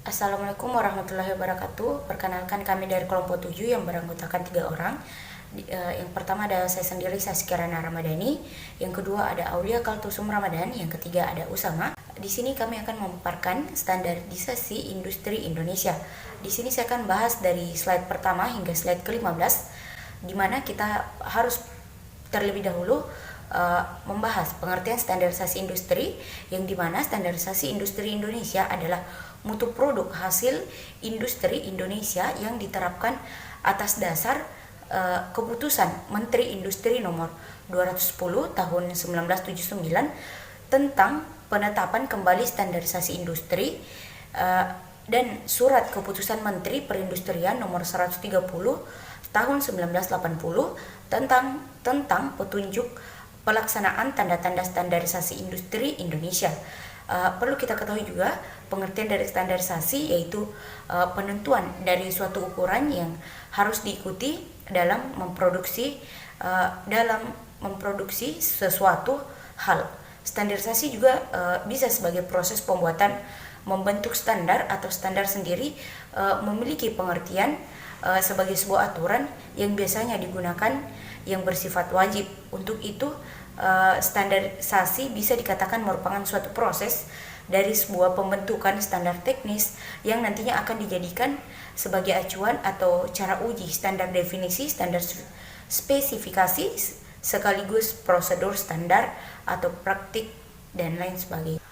Assalamualaikum warahmatullahi wabarakatuh. Perkenalkan, kami dari kelompok 7 yang beranggotakan 3 orang. Yang pertama ada saya sendiri, Saskirana Ramadhani. Yang kedua ada Aulia Kaltusum Ramadan. Yang ketiga ada Usama. Di sini kami akan memaparkan standarisasi industri Indonesia. Di sini saya akan bahas dari slide pertama hingga slide ke-15, di mana kita harus terlebih dahulu membahas pengertian standarisasi industri, yang dimana standarisasi industri Indonesia adalah mutu produk hasil industri Indonesia yang diterapkan atas dasar keputusan Menteri Industri nomor 210 tahun 1979 tentang penetapan kembali standarisasi industri, dan surat keputusan Menteri Perindustrian nomor 130 tahun 1980 tentang petunjuk pelaksanaan tanda-tanda standarisasi industri Indonesia. Perlu kita ketahui juga pengertian dari standarisasi, yaitu penentuan dari suatu ukuran yang harus diikuti dalam memproduksi sesuatu hal. Standarisasi juga bisa sebagai proses pembuatan membentuk standar atau standar sendiri, memiliki pengertian sebagai sebuah aturan yang biasanya digunakan yang bersifat wajib. Untuk itu, standarisasi bisa dikatakan merupakan suatu proses dari sebuah pembentukan standar teknis yang nantinya akan dijadikan sebagai acuan atau cara uji standar definisi, standar spesifikasi, sekaligus prosedur standar atau praktik dan lain sebagainya.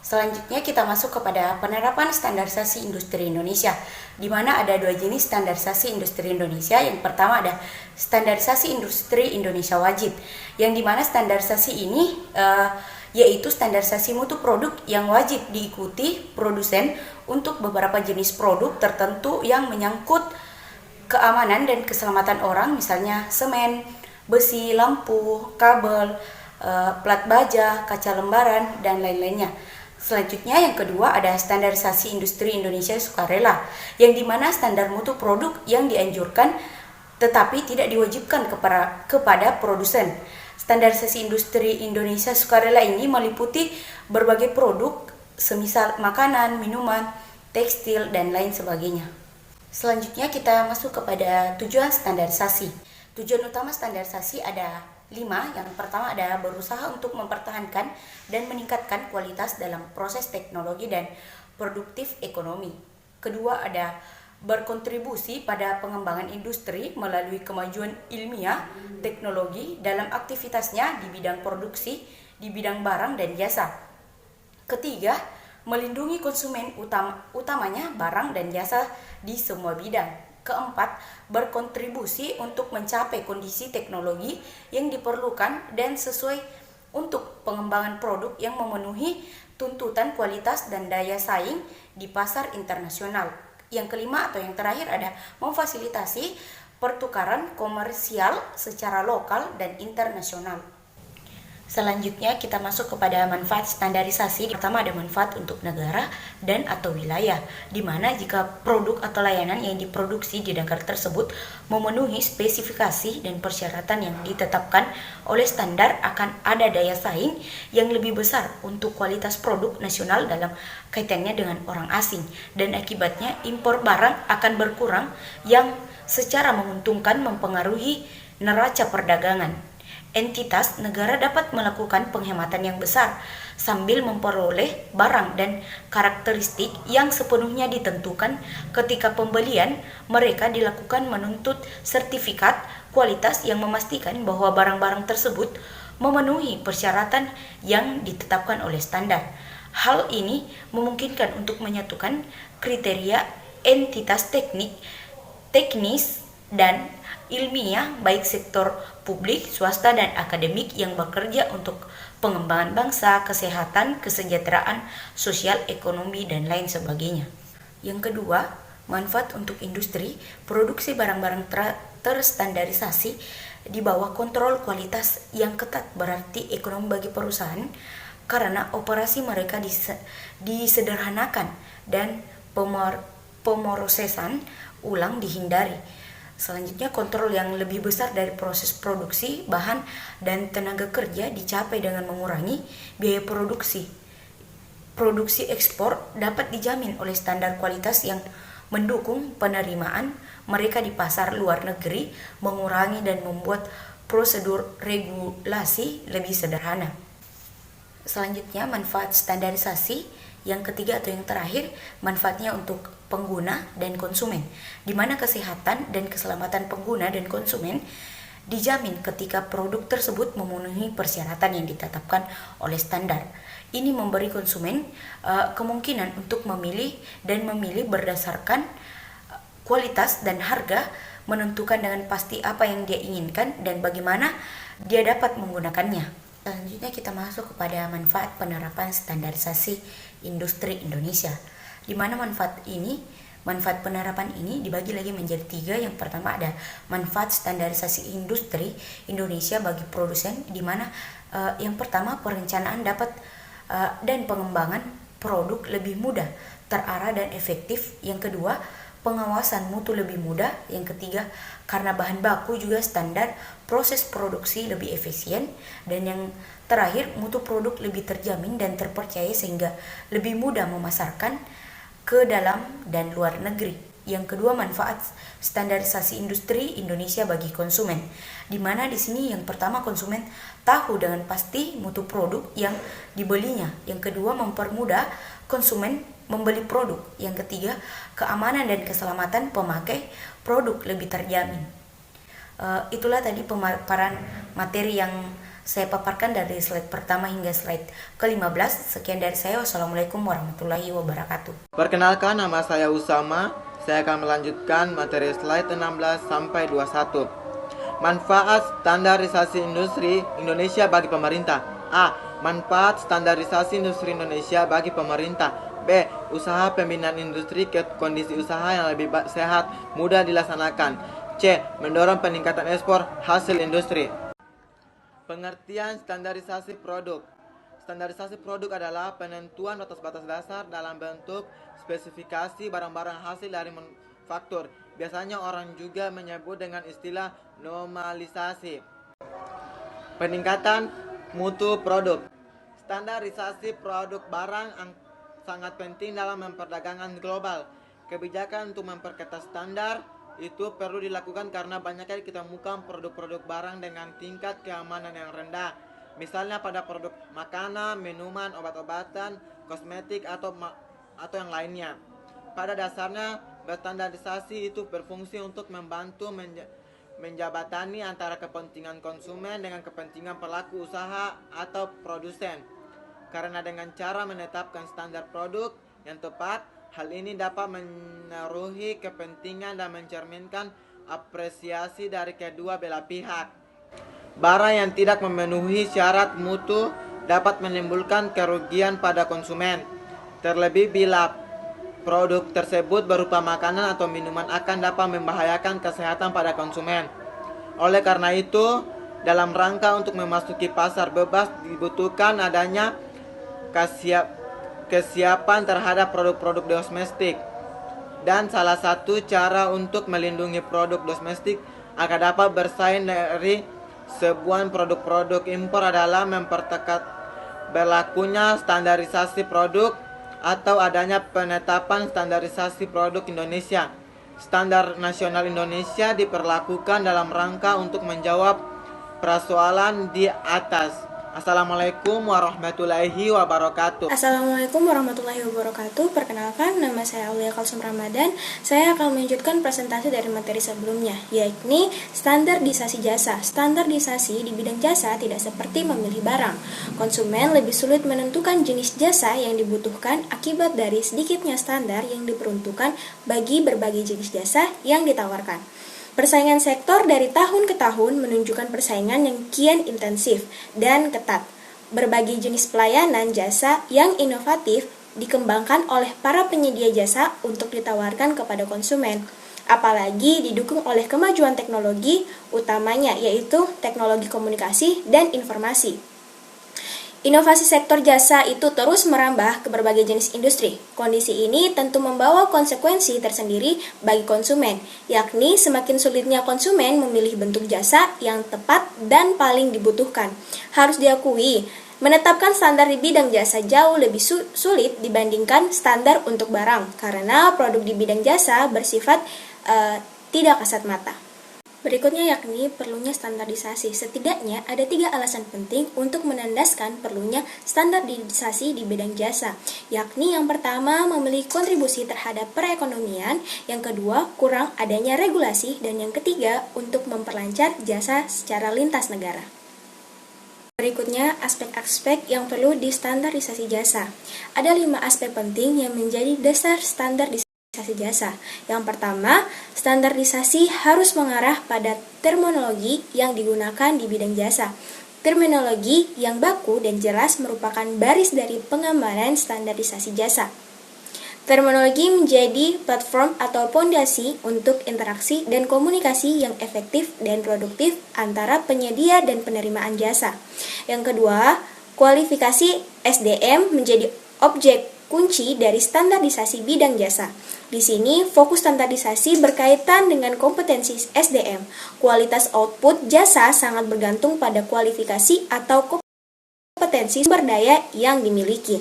Selanjutnya kita masuk kepada penerapan standarisasi industri Indonesia, di mana ada 2 jenis standarisasi industri Indonesia. Yang pertama ada standarisasi industri Indonesia wajib, yang dimana standarisasi ini yaitu standarisasi mutu produk yang wajib diikuti produsen untuk beberapa jenis produk tertentu yang menyangkut keamanan dan keselamatan orang, misalnya semen, besi, lampu, kabel, plat baja, kaca lembaran, dan lain-lainnya. Selanjutnya yang kedua ada standarisasi industri Indonesia sukarela, yang dimana standar mutu produk yang dianjurkan tetapi tidak diwajibkan kepada produsen. Standarisasi industri Indonesia sukarela ini meliputi berbagai produk semisal makanan, minuman, tekstil, dan lain sebagainya. Selanjutnya kita masuk kepada tujuan standarisasi. Tujuan utama standarisasi ada 5. Yang pertama ada berusaha untuk mempertahankan dan meningkatkan kualitas dalam proses teknologi dan produktif ekonomi. Kedua ada berkontribusi pada pengembangan industri melalui kemajuan ilmiah teknologi dalam aktivitasnya di bidang produksi, di bidang barang dan jasa. Ketiga, melindungi konsumen, utamanya barang dan jasa di semua bidang. Keempat, berkontribusi untuk mencapai kondisi teknologi yang diperlukan dan sesuai untuk pengembangan produk yang memenuhi tuntutan kualitas dan daya saing di pasar internasional. Yang kelima atau yang terakhir ada memfasilitasi pertukaran komersial secara lokal dan internasional. Selanjutnya kita masuk kepada manfaat standarisasi. Pertama ada manfaat untuk negara dan atau wilayah, di mana jika produk atau layanan yang diproduksi di negara tersebut memenuhi spesifikasi dan persyaratan yang ditetapkan oleh standar, akan ada daya saing yang lebih besar untuk kualitas produk nasional dalam kaitannya dengan orang asing, dan akibatnya impor barang akan berkurang yang secara menguntungkan mempengaruhi neraca perdagangan. Entitas negara dapat melakukan penghematan yang besar sambil memperoleh barang dan karakteristik yang sepenuhnya ditentukan ketika pembelian. Mereka dilakukan menuntut sertifikat kualitas yang memastikan bahwa barang-barang tersebut memenuhi persyaratan yang ditetapkan oleh standar. Hal ini memungkinkan untuk menyatukan kriteria entitas teknis dan ilmiah, baik sektor publik, swasta, dan akademik yang bekerja untuk pengembangan bangsa, kesehatan, kesejahteraan sosial, ekonomi, dan lain sebagainya. Yang kedua, manfaat untuk industri. Produksi barang-barang terstandarisasi di bawah kontrol kualitas yang ketat berarti ekonomi bagi perusahaan, karena operasi mereka disederhanakan dan pemrosesan ulang dihindari. Selanjutnya, kontrol yang lebih besar dari proses produksi, bahan, dan tenaga kerja dicapai dengan mengurangi biaya produksi. produksi ekspor dapat dijamin oleh standar kualitas yang mendukung penerimaan mereka di pasar luar negeri, mengurangi dan membuat prosedur regulasi lebih sederhana. Selanjutnya, manfaat standarisasi yang ketiga atau yang terakhir, manfaatnya untuk pengguna dan konsumen, di mana kesehatan dan keselamatan pengguna dan konsumen dijamin ketika produk tersebut memenuhi persyaratan yang ditetapkan oleh standar. Ini memberi konsumen kemungkinan untuk memilih berdasarkan kualitas dan harga, menentukan dengan pasti apa yang dia inginkan dan bagaimana dia dapat menggunakannya. Selanjutnya kita masuk kepada manfaat penerapan standarisasi industri Indonesia, di mana manfaat penerapan ini dibagi lagi menjadi 3. Yang pertama ada manfaat standarisasi industri Indonesia bagi produsen, di mana yang pertama perencanaan dan pengembangan produk lebih mudah, terarah dan efektif. Yang kedua, pengawasan mutu lebih mudah. Yang ketiga, karena bahan baku juga standar, proses produksi lebih efisien. Dan yang terakhir, mutu produk lebih terjamin dan terpercaya sehingga lebih mudah memasarkan ke dalam dan luar negeri. Yang kedua, manfaat standarisasi industri Indonesia bagi konsumen, di mana di sini yang pertama konsumen tahu dengan pasti mutu produk yang dibelinya. Yang kedua, mempermudah konsumen membeli produk. Yang ketiga, keamanan dan keselamatan pemakai produk lebih terjamin. Itulah tadi pemaparan materi yang saya paparkan dari slide pertama hingga slide ke-15. Sekian dari saya. Wassalamualaikum warahmatullahi wabarakatuh. Perkenalkan, nama saya Usama. Saya akan melanjutkan materi slide 16 sampai 21. Manfaat standarisasi industri Indonesia bagi pemerintah. A. Manfaat standarisasi industri Indonesia bagi pemerintah. B. Usaha pembinaan industri ke kondisi usaha yang lebih sehat, mudah dilaksanakan. C. Mendorong peningkatan ekspor hasil industri. Pengertian standarisasi produk. Standarisasi produk adalah penentuan batas-batas dasar dalam bentuk spesifikasi barang-barang hasil dari manufaktur. Biasanya orang juga menyebut dengan istilah normalisasi. Peningkatan mutu produk. Standarisasi produk barang sangat penting dalam memperdagangkan global. Kebijakan untuk memperketat standar itu perlu dilakukan karena banyaknya kita temukan produk-produk barang dengan tingkat keamanan yang rendah. Misalnya pada produk makanan, minuman, obat-obatan, kosmetik atau yang lainnya. Pada dasarnya, berstandarisasi itu berfungsi untuk membantu menjabatani antara kepentingan konsumen dengan kepentingan pelaku usaha atau produsen. Karena dengan cara menetapkan standar produk yang tepat, hal ini dapat menaruhi kepentingan dan mencerminkan apresiasi dari kedua belah pihak. Barang yang tidak memenuhi syarat mutu dapat menimbulkan kerugian pada konsumen, terlebih bila produk tersebut berupa makanan atau minuman akan dapat membahayakan kesehatan pada konsumen. Oleh karena itu, dalam rangka untuk memasuki pasar bebas dibutuhkan adanya kesiapan terhadap produk-produk domestik. Dan salah satu cara untuk melindungi produk domestik agar dapat bersaing dari sebuah produk-produk impor adalah memperketat berlakunya standarisasi produk atau adanya penetapan standarisasi produk Indonesia. Standar nasional Indonesia diperlakukan dalam rangka untuk menjawab persoalan di atas. Assalamualaikum warahmatullahi wabarakatuh. Assalamualaikum warahmatullahi wabarakatuh. Perkenalkan, nama saya Aulia Kalsum Ramadan. Saya akan melanjutkan presentasi dari materi sebelumnya, yakni standarisasi jasa. Standarisasi di bidang jasa tidak seperti memilih barang. Konsumen lebih sulit menentukan jenis jasa yang dibutuhkan akibat dari sedikitnya standar yang diperuntukkan bagi berbagai jenis jasa yang ditawarkan. Persaingan sektor dari tahun ke tahun menunjukkan persaingan yang kian intensif dan ketat. Berbagai jenis pelayanan jasa yang inovatif dikembangkan oleh para penyedia jasa untuk ditawarkan kepada konsumen. Apalagi didukung oleh kemajuan teknologi, utamanya yaitu teknologi komunikasi dan informasi. Inovasi sektor jasa itu terus merambah ke berbagai jenis industri. Kondisi ini tentu membawa konsekuensi tersendiri bagi konsumen, yakni semakin sulitnya konsumen memilih bentuk jasa yang tepat dan paling dibutuhkan. Harus diakui, Menetapkan standar di bidang jasa jauh lebih sulit dibandingkan standar untuk barang, karena produk di bidang jasa bersifat tidak kasat mata. Berikutnya yakni perlunya standarisasi. Setidaknya ada 3 alasan penting untuk menandaskan perlunya standarisasi di bidang jasa, yakni yang pertama memiliki kontribusi terhadap perekonomian, yang kedua kurang adanya regulasi, dan yang ketiga untuk memperlancar jasa secara lintas negara. Berikutnya, aspek-aspek yang perlu distandarisasi jasa. Ada 5 aspek penting yang menjadi dasar standarisasi jasa. Yang pertama, standarisasi harus mengarah pada terminologi yang digunakan di bidang jasa. Terminologi yang baku dan jelas merupakan baris dari pengembangan standarisasi jasa. Terminologi menjadi platform atau fondasi untuk interaksi dan komunikasi yang efektif dan produktif antara penyedia dan penerimaan jasa. Yang kedua, kualifikasi SDM menjadi objek kunci dari standarisasi bidang jasa. Di sini, fokus standarisasi berkaitan dengan kompetensi SDM. Kualitas output jasa sangat bergantung pada kualifikasi atau kompetensi sumber daya yang dimiliki.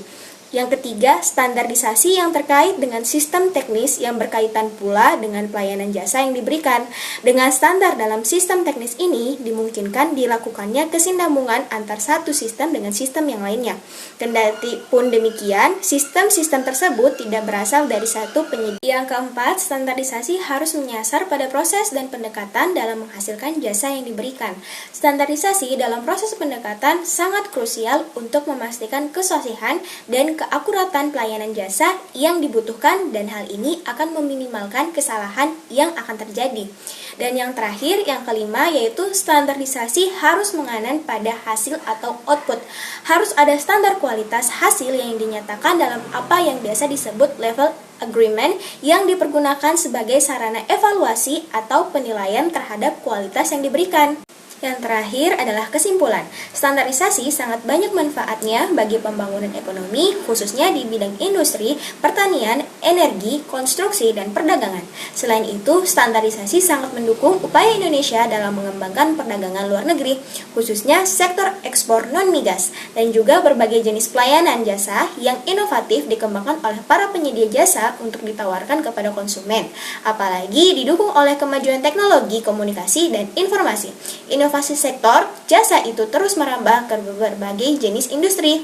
Yang ketiga, standarisasi yang terkait dengan sistem teknis yang berkaitan pula dengan pelayanan jasa yang diberikan. Dengan standar dalam sistem teknis ini, dimungkinkan dilakukannya kesinambungan antar satu sistem dengan sistem yang lainnya. Kendati pun demikian, sistem-sistem tersebut tidak berasal dari satu penyedia. Yang keempat, standarisasi harus menyasar pada proses dan pendekatan dalam menghasilkan jasa yang diberikan. Standarisasi dalam proses pendekatan sangat krusial untuk memastikan kesosihan dan keakuratan pelayanan jasa yang dibutuhkan, dan hal ini akan meminimalkan kesalahan yang akan terjadi. Dan yang terakhir, yang kelima, yaitu standarisasi harus menganan pada hasil atau output. Harus ada standar kualitas hasil yang dinyatakan dalam apa yang biasa disebut level agreement yang dipergunakan sebagai sarana evaluasi atau penilaian terhadap kualitas yang diberikan. Yang terakhir adalah kesimpulan. Standarisasi sangat banyak manfaatnya bagi pembangunan ekonomi, khususnya di bidang industri, pertanian, energi, konstruksi, dan perdagangan. Selain itu, standarisasi sangat mendukung upaya Indonesia dalam mengembangkan perdagangan luar negeri, khususnya sektor ekspor non-migas, dan juga berbagai jenis pelayanan jasa yang inovatif dikembangkan oleh para penyedia jasa untuk ditawarkan kepada konsumen. Apalagi didukung oleh kemajuan teknologi, komunikasi, dan informasi. Inovasi sektor jasa itu terus merambah ke berbagai jenis industri.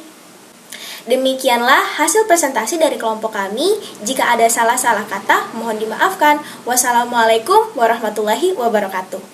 Demikianlah hasil presentasi dari kelompok kami. Jika ada salah-salah kata, mohon dimaafkan. Wassalamualaikum warahmatullahi wabarakatuh.